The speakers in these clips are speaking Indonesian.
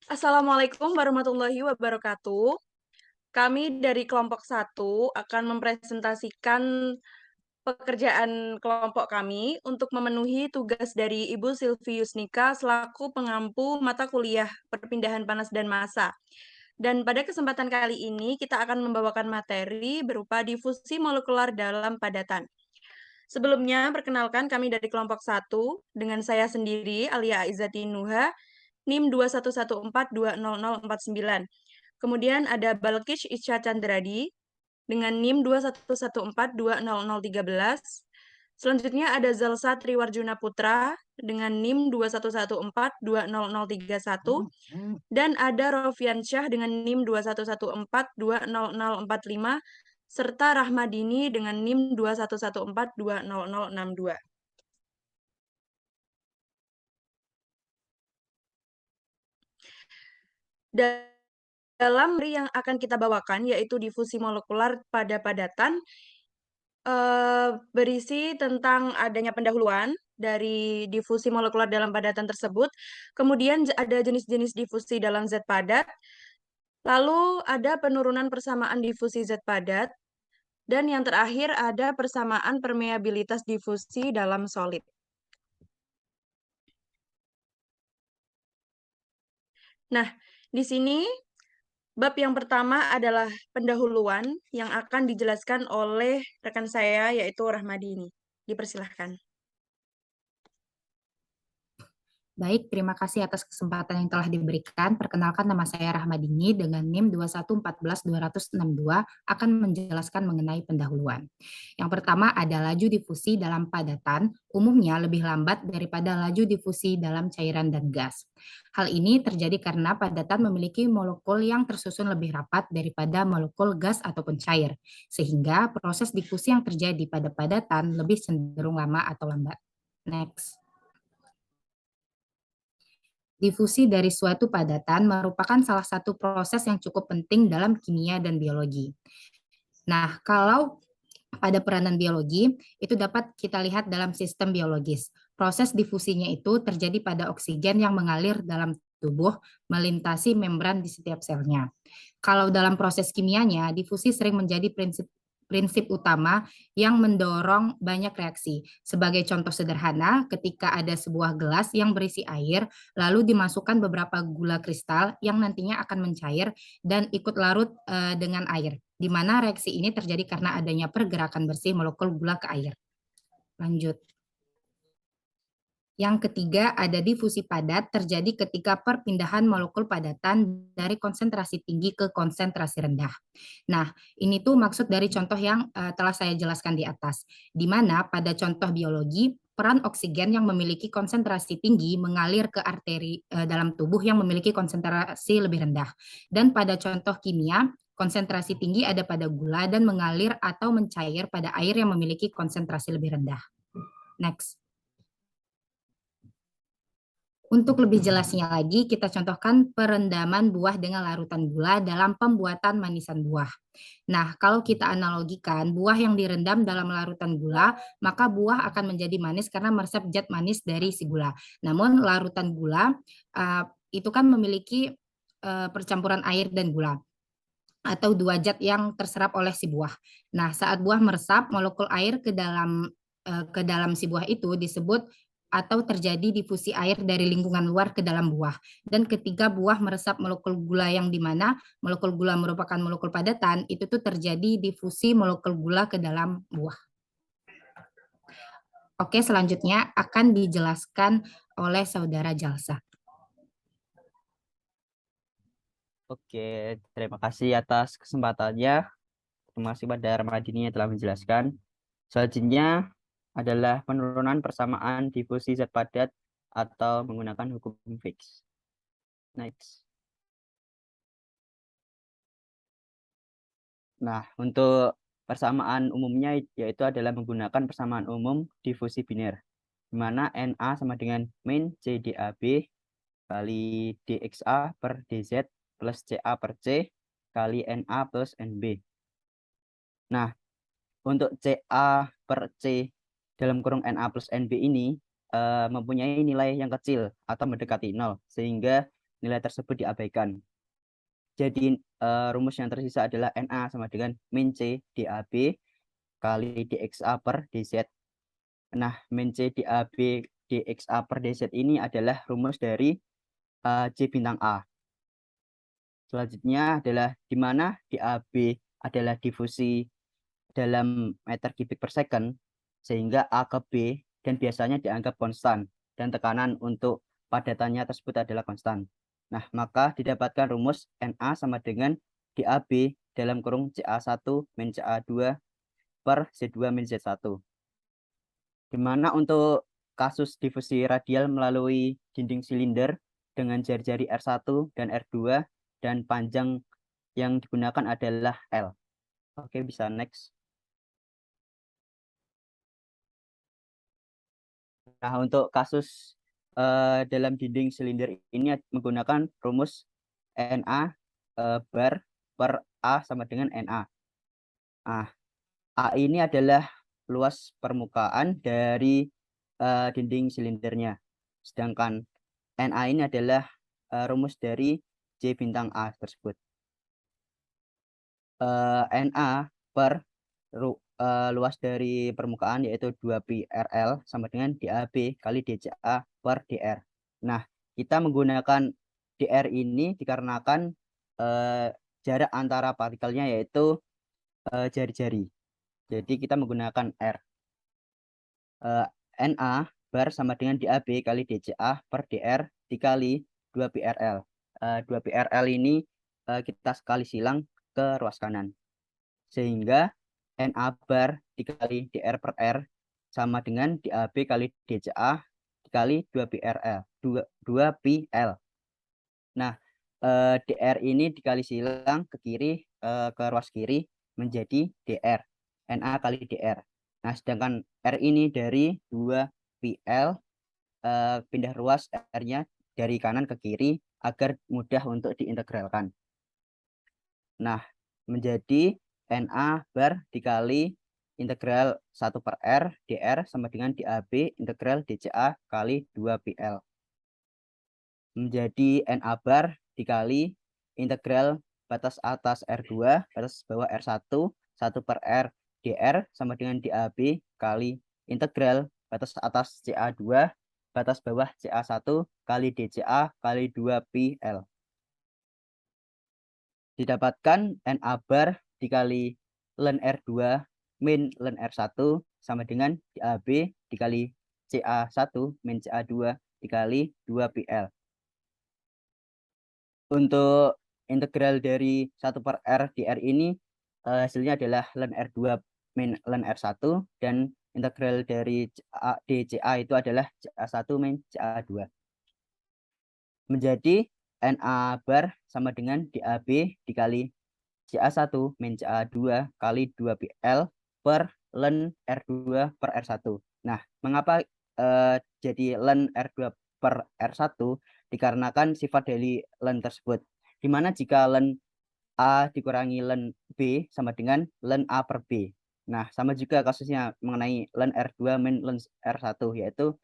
Assalamualaikum warahmatullahi wabarakatuh. Kami dari kelompok satu akan mempresentasikan pekerjaan kelompok kami untuk memenuhi tugas dari Ibu Silvi Yusnika selaku pengampu mata kuliah perpindahan panas dan massa. Dan pada kesempatan kali ini kita akan membawakan materi berupa difusi molekular dalam padatan. Sebelumnya, perkenalkan kami dari kelompok satu dengan saya sendiri, Alia Aizzati Nuha, NIM 211420049. Kemudian ada Balkish Isya Chandradi dengan NIM 211420013. Selanjutnya ada Zalsa Triwarjuna Putra dengan NIM 211420031 dan ada Rofian Syah dengan NIM 211420045 serta Rahmadini dengan NIM 211420062. Dalam yang akan kita bawakan yaitu difusi molekular pada padatan berisi tentang adanya pendahuluan dari difusi molekular dalam padatan tersebut, kemudian ada jenis-jenis difusi dalam zat padat, lalu ada penurunan persamaan difusi zat padat, dan yang terakhir ada persamaan permeabilitas difusi dalam solid. Nah, di sini bab yang pertama adalah pendahuluan yang akan dijelaskan oleh rekan saya yaitu Rahmadini. Dipersilahkan. Baik, terima kasih atas kesempatan yang telah diberikan. Perkenalkan, nama saya Rahmadini dengan NIM 2114262 akan menjelaskan mengenai pendahuluan. Yang pertama ada laju difusi dalam padatan, umumnya lebih lambat daripada laju difusi dalam cairan dan gas. Hal ini terjadi karena padatan memiliki molekul yang tersusun lebih rapat daripada molekul gas ataupun cair, sehingga proses difusi yang terjadi pada padatan lebih cenderung lama atau lambat. Next. Difusi dari suatu padatan merupakan salah satu proses yang cukup penting dalam kimia dan biologi. Nah, kalau pada peranan biologi, itu dapat kita lihat dalam sistem biologis. Proses difusinya itu terjadi pada oksigen yang mengalir dalam tubuh melintasi membran di setiap selnya. Kalau dalam proses kimianya, difusi sering menjadi prinsip utama yang mendorong banyak reaksi. Sebagai contoh sederhana, ketika ada sebuah gelas yang berisi air, lalu dimasukkan beberapa gula kristal yang nantinya akan mencair dan ikut larut dengan air, di mana reaksi ini terjadi karena adanya pergerakan bersih molekul gula ke air. Lanjut. Yang ketiga, ada difusi padat terjadi ketika perpindahan molekul padatan dari konsentrasi tinggi ke konsentrasi rendah. Nah, ini tuh maksud dari contoh yang telah saya jelaskan di atas, di mana pada contoh biologi, peran oksigen yang memiliki konsentrasi tinggi mengalir ke arteri dalam tubuh yang memiliki konsentrasi lebih rendah. Dan pada contoh kimia, konsentrasi tinggi ada pada gula dan mengalir atau mencair pada air yang memiliki konsentrasi lebih rendah. Next. Untuk lebih jelasnya lagi, kita contohkan perendaman buah dengan larutan gula dalam pembuatan manisan buah. Nah, kalau kita analogikan buah yang direndam dalam larutan gula, maka buah akan menjadi manis karena meresap zat manis dari si gula. Namun larutan gula itu kan memiliki percampuran air dan gula atau dua zat yang terserap oleh si buah. Nah, saat buah meresap molekul air ke dalam si buah itu disebut atau terjadi difusi air dari lingkungan luar ke dalam buah. Dan ketika buah meresap molekul gula yang di mana molekul gula merupakan molekul padatan, itu tuh terjadi difusi molekul gula ke dalam buah. Oke, selanjutnya akan dijelaskan oleh Saudara Jalsa. Oke, terima kasih atas kesempatannya. Terima kasih pada Rahmadini yang telah menjelaskan. Selanjutnya adalah penurunan persamaan difusi zat padat atau menggunakan hukum Fick. Next. Nah, untuk persamaan umumnya yaitu adalah menggunakan persamaan umum difusi biner, di mana Na sama dengan min CdAb kali dXa per dZ plus Ca per C kali Na plus Nb. Nah, untuk Ca per C dalam kurung Na plus Nb ini mempunyai nilai yang kecil atau mendekati 0, sehingga nilai tersebut diabaikan. Jadi rumus yang tersisa adalah Na sama dengan min C DAB kali dXA per dZ. Nah, min C DAB dXA per dZ ini adalah rumus dari C bintang A. Selanjutnya adalah di mana DAB adalah difusi dalam meter kubik per second, sehingga A ke B dan biasanya dianggap konstan, dan tekanan untuk padatannya tersebut adalah konstan. Nah, maka didapatkan rumus Na sama dengan DAB dalam kurung CA1 min CA2 per Z2 min Z1. Di mana untuk kasus difusi radial melalui dinding silinder dengan jari-jari R1 dan R2 dan panjang yang digunakan adalah L. Oke, bisa next. Nah, untuk kasus dalam dinding silinder ini menggunakan rumus Na bar per A sama dengan Na. Nah, A ini adalah luas permukaan dari dinding silindernya. Sedangkan Na ini adalah rumus dari C bintang A tersebut. Na per luas dari permukaan yaitu 2pi RL sama dengan DAB kali DCA per DR. Nah, kita menggunakan DR ini dikarenakan jarak antara partikelnya yaitu jari-jari. Jadi kita menggunakan R. Na bar sama dengan DAB kali DCA per DR dikali 2pi RL. 2pi RL ini kita sekali silang ke ruas kanan. Sehingga Na bar dikali DR per R sama dengan DAB kali DCA dikali 2pi RL, 2pi L. Nah, DR ini dikali silang ke kiri, ke ruas kiri menjadi DR, Na kali DR. Nah, sedangkan R ini dari 2pi L, pindah ruas R-nya dari kanan ke kiri agar mudah untuk diintegralkan. Nah, menjadi Na bar dikali integral 1 per R DR sama dengan DAB integral DCA kali 2PL. Menjadi Na bar dikali integral batas atas R2, batas bawah R1, 1 per R DR sama dengan DAB kali integral batas atas CA2, batas bawah CA1 kali DCA kali 2PL. Didapatkan Na bar dikali ln R2 min ln R1 sama dengan DAB dikali CA1 min CA2 dikali 2PL. Untuk integral dari 1 per R dr ini hasilnya adalah ln R2 min ln R1 dan integral dari DCA itu adalah CA1 min CA2. Menjadi Na bar sama dengan DAB dikali CA1 min CA2 kali 2PL per ln R2 per R1. Nah, mengapa jadi ln R2 per R1? Dikarenakan sifat dari ln tersebut. Dimana jika ln A dikurangi ln B sama dengan ln A per B. Nah, sama juga kasusnya mengenai ln R2 min ln R1, yaitu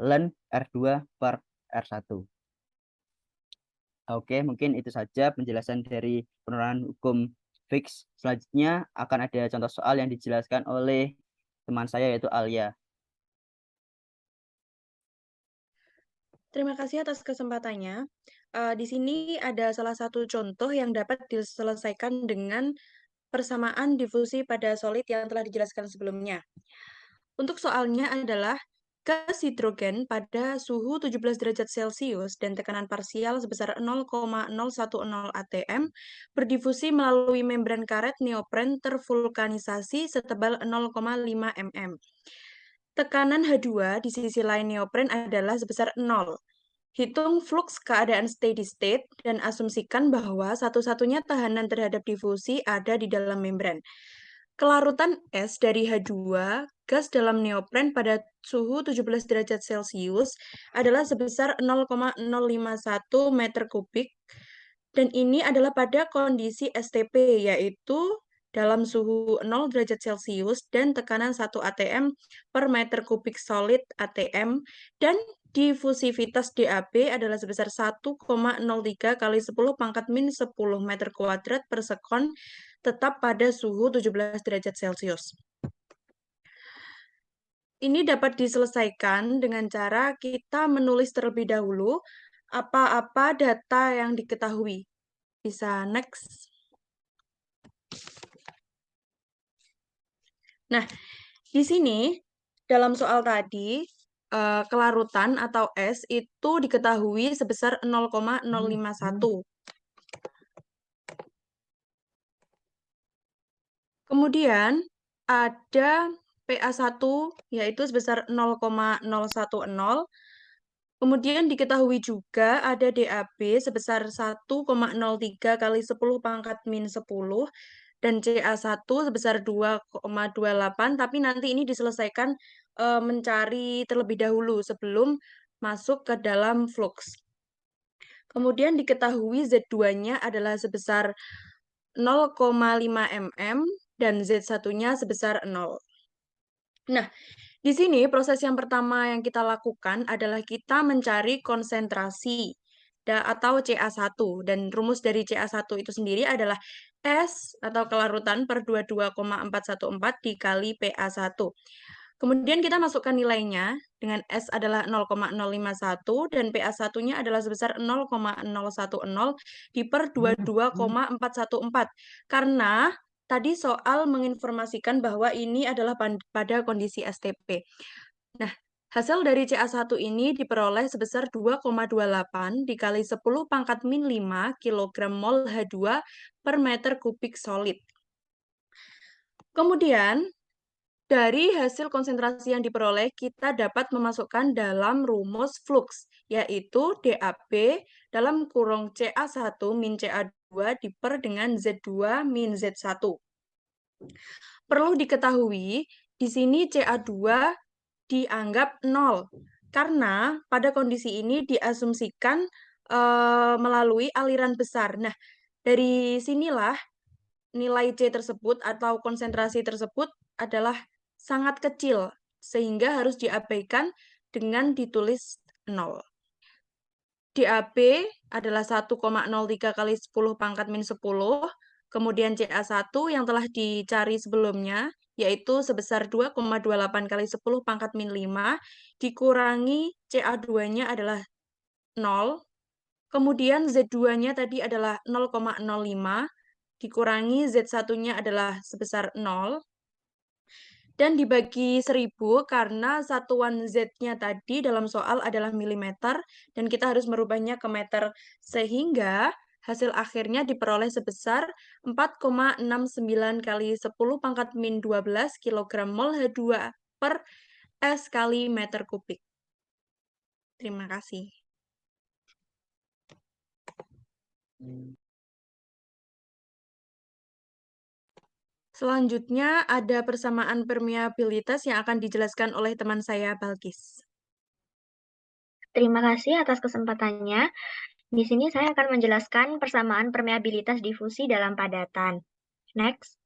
ln R2 per R1. Oke, mungkin itu saja penjelasan dari penurunan hukum fix. Selanjutnya akan ada contoh soal yang dijelaskan oleh teman saya yaitu Alia. Terima kasih atas kesempatannya. Di sini ada salah satu contoh yang dapat diselesaikan dengan persamaan difusi pada solid yang telah dijelaskan sebelumnya. Untuk soalnya adalah gas hidrogen pada suhu 17 derajat Celcius dan tekanan parsial sebesar 0,010 atm berdifusi melalui membran karet neopren tervulkanisasi setebal 0,5 mm. Tekanan H2 di sisi lain neopren adalah sebesar 0. Hitung fluks keadaan steady state dan asumsikan bahwa satu-satunya tahanan terhadap difusi ada di dalam membran. Kelarutan es dari H2 gas dalam neopren pada suhu 17 derajat Celcius adalah sebesar 0,051 meter kubik dan ini adalah pada kondisi STP yaitu dalam suhu 0 derajat Celcius dan tekanan 1 atm per meter kubik solid atm dan Difusivitas DAB adalah sebesar 1,03 kali 10 pangkat min 10 meter kuadrat per sekon, tetap pada suhu 17 derajat Celcius. Ini dapat diselesaikan dengan cara kita menulis terlebih dahulu apa-apa data yang diketahui. Bisa next. Nah, di sini dalam soal tadi kelarutan atau S itu diketahui sebesar 0,051. Kemudian ada PA1 yaitu sebesar 0,010. Kemudian diketahui juga ada DAB sebesar 1,03 kali 10 pangkat min 10 dan CA1 sebesar 2,28, tapi nanti ini diselesaikan mencari terlebih dahulu sebelum masuk ke dalam flux. Kemudian diketahui Z2-nya adalah sebesar 0,5 mm dan Z1-nya sebesar 0. Nah, di sini proses yang pertama yang kita lakukan adalah kita mencari konsentrasi atau CA1, dan rumus dari CA1 itu sendiri adalah S atau kelarutan per 22,414 dikali PA1. Kemudian kita masukkan nilainya dengan S adalah 0,051 dan PA1-nya adalah sebesar 0,010 per 22,414. Karena tadi soal menginformasikan bahwa ini adalah pada kondisi STP. Nah, hasil dari CA1 ini diperoleh sebesar 2,28 dikali 10 pangkat min 5 kg mol H2 per meter kubik solid. Kemudian, dari hasil konsentrasi yang diperoleh, kita dapat memasukkan dalam rumus flux, yaitu DAB dalam kurung CA1 min CA2 diper dengan Z2 min Z1. Perlu diketahui, di sini CA2 dianggap 0, karena pada kondisi ini diasumsikan melalui aliran besar. Nah, dari sinilah nilai C tersebut atau konsentrasi tersebut adalah sangat kecil, sehingga harus diabaikan dengan ditulis 0. DAB adalah 1,03 kali 10 pangkat min 10, kemudian CA1 yang telah dicari sebelumnya, yaitu sebesar 2,28 kali 10 pangkat min 5, dikurangi CA2-nya adalah 0, kemudian Z2-nya tadi adalah 0,05, dikurangi Z1-nya adalah sebesar 0, dan dibagi 1000 karena satuan Z-nya tadi dalam soal adalah milimeter, dan kita harus merubahnya ke meter, sehingga hasil akhirnya diperoleh sebesar 4,69 kali 10 pangkat min 12 kg mol H2 per S kali meter kubik. Terima kasih. Selanjutnya ada persamaan permeabilitas yang akan dijelaskan oleh teman saya, Balkis. Terima kasih atas kesempatannya. Di sini saya akan menjelaskan persamaan permeabilitas difusi dalam padatan. Next.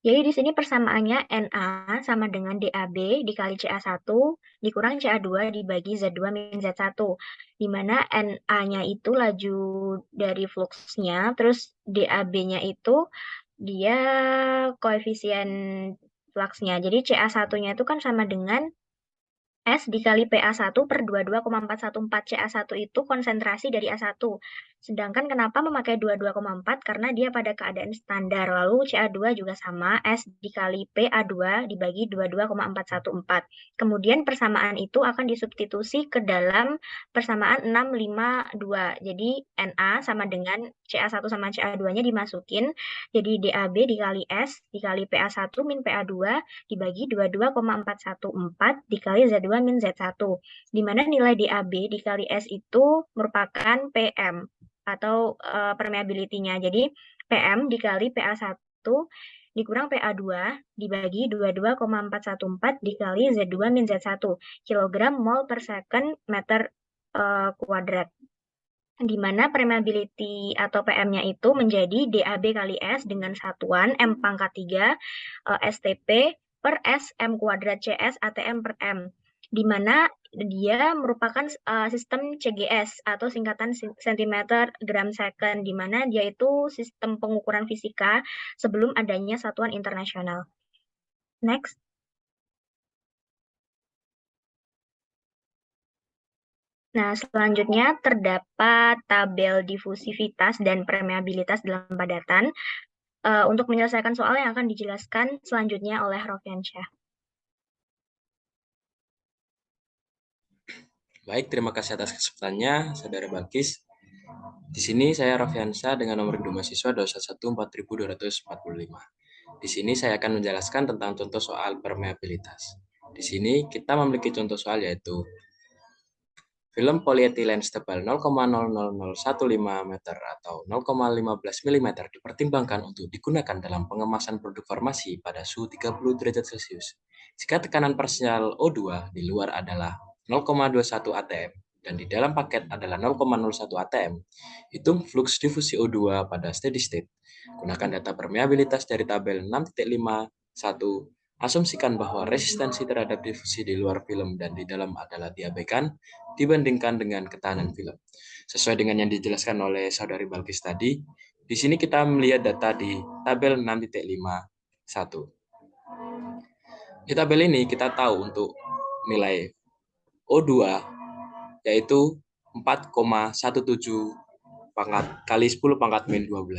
Jadi di sini persamaannya Na sama dengan DAB dikali CA1 dikurang CA2 dibagi Z2 min Z1. Di mana Na-nya itu laju dari fluxnya, terus DAB-nya itu dia koefisien fluxnya. Jadi CA1-nya itu kan sama dengan S dikali PA1 per 22,414. CA1 itu konsentrasi dari A1. Sedangkan kenapa memakai 22,4? Karena dia pada keadaan standar. Lalu CA2 juga sama, S dikali PA2 dibagi 22,414. Kemudian persamaan itu akan disubstitusi ke dalam persamaan 652. Jadi Na sama dengan CA1 sama CA2-nya dimasukin. Jadi DAB dikali S dikali PA1 min PA2 dibagi 22,414 dikali Z2 min Z1, di mana nilai DAB dikali S itu merupakan PM atau permeability-nya. Jadi PM dikali PA1 dikurang PA2 dibagi 22,414 dikali Z2 min Z1, kilogram mol per second meter kuadrat. di mana permeability atau PM-nya itu menjadi DAB kali S dengan satuan M pangkat 3 STP per S M kuadrat CS ATM per M, di mana dia merupakan sistem CGS atau singkatan centimeter gram second, di mana dia itu sistem pengukuran fisika sebelum adanya satuan internasional. Next. Nah, selanjutnya terdapat tabel difusivitas dan permeabilitas dalam padatan. Untuk menyelesaikan soal yang akan dijelaskan selanjutnya oleh Rofyansyah. Baik, terima kasih atas kesempatannya, Saudara Balkis. Di sini saya Rofyansyah dengan nomor induk mahasiswa 211-4245. Di sini saya akan menjelaskan tentang contoh soal permeabilitas. Di sini kita memiliki contoh soal yaitu film polietilen setebal 0,00015 meter atau 0,15 mm dipertimbangkan untuk digunakan dalam pengemasan produk farmasi pada suhu 30 derajat Celcius. Jika tekanan parsial O2 di luar adalah 0,21 atm dan di dalam paket adalah 0,01 atm, hitung fluks difusi O2 pada steady state. Gunakan data permeabilitas dari tabel 6.51. Asumsikan bahwa resistensi terhadap difusi di luar film dan di dalam adalah diabaikan dibandingkan dengan ketahanan film. Sesuai dengan yang dijelaskan oleh Saudari Balkis tadi, di sini kita melihat data di tabel 6.51. Di tabel ini kita tahu untuk nilai O2 yaitu 4,17 kali 10 pangkat min 12.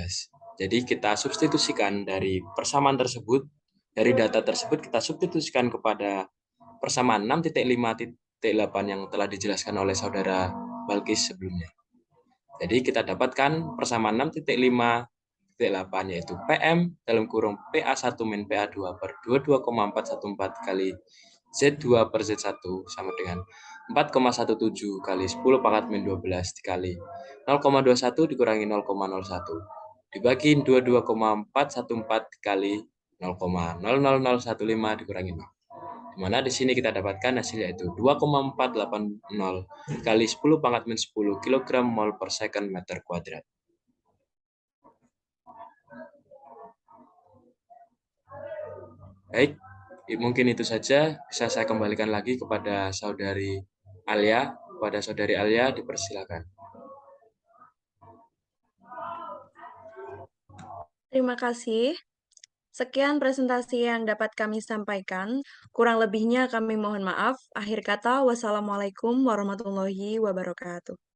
Jadi kita substitusikan dari persamaan tersebut, dari data tersebut kita substitusikan kepada persamaan 6.5.8 yang telah dijelaskan oleh Saudara Balkis sebelumnya. Jadi kita dapatkan persamaan 6.5.8 yaitu PM dalam kurung PA1 min PA2 per 22,414 kali Z2 per Z1 sama dengan 4,17 kali 10 pangkat min 12 dikali 0,21 dikurangi 0,01 dibagi 22,414 kali 0,00015 dikurangi 0. Dimana di sini kita dapatkan hasil yaitu 2,480 kali 10 pangkat min 10 kg mol per second meter kuadrat. Baik, mungkin itu saja. Bisa saya kembalikan lagi kepada Saudari Alia. Kepada Saudari Alia, dipersilakan. Terima kasih. Sekian presentasi yang dapat kami sampaikan. Kurang lebihnya kami mohon maaf. Akhir kata, wassalamualaikum warahmatullahi wabarakatuh.